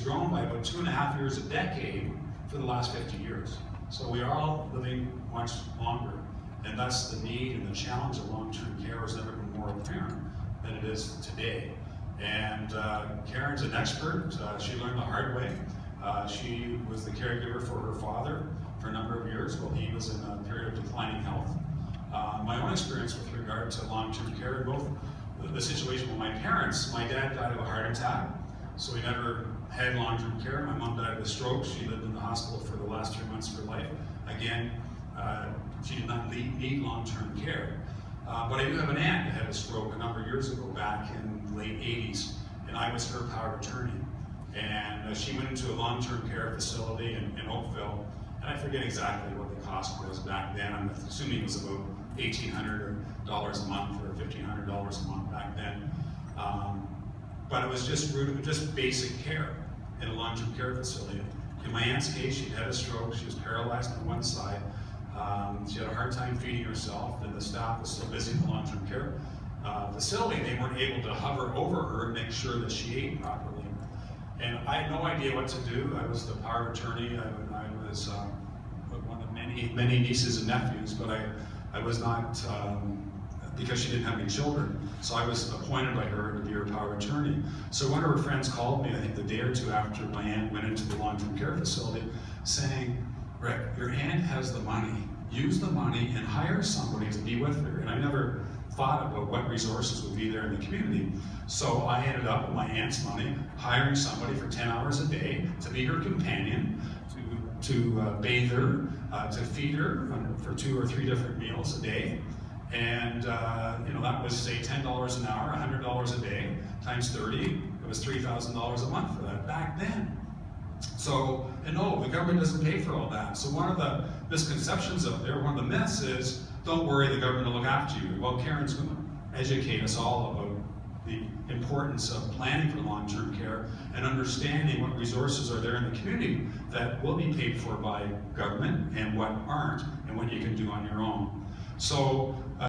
grown by about 2.5 years a decade for the last 50 years. So we are all living much longer, and that's the need and the challenge of long-term care has never been more apparent than it is today. And Karen's an expert. She learned the hard way. She was the caregiver for her father for a number of years while he was in a period of declining health. My own experience with regard to long-term care, both the situation with my parents, my dad died of a heart attack, so we never had long-term care. My mom died of a stroke. She lived in the hospital for the last 3 months of her life. Again, she did not need long-term care. But I do have an aunt that had a stroke a number of years ago, back in the late 80s, and I was her power of attorney. And she went into a long-term care facility in Oakville, and I forget exactly what the cost was back then. I'm assuming it was about $1,800 a month or $1,500 a month back then. But it was just basic care in a long-term care facility. In my aunt's case, she'd had a stroke. She was paralyzed on one side. She had a hard time feeding herself, and the staff was so busy in the long-term care facility, they weren't able to hover over her and make sure that she ate properly. And I had no idea what to do. I was the power of attorney. I was one of many nieces and nephews, but I was not, because she didn't have any children, so I was appointed by her to be her power of attorney. So one of her friends called me, I think the day or two after my aunt went into the long-term care facility, saying, "Rick, your aunt has the money. Use the money and hire somebody to be with her." And I never thought about what resources would be there in the community. So I ended up with my aunt's money, hiring somebody for 10 hours a day to be her companion, to bathe her, to feed her for 2 or 3 different meals a day. And that was, say, $10 an hour, $100 a day, times 30, it was $3,000 a month for that back then. So, and no, the government doesn't pay for all that. So one of the misconceptions out there, one of the myths is, don't worry, the government will look after you. Well, Karen's going to educate us all about the importance of planning for long-term care and understanding what resources are there in the community that will be paid for by government and what aren't, and what you can do on your own. So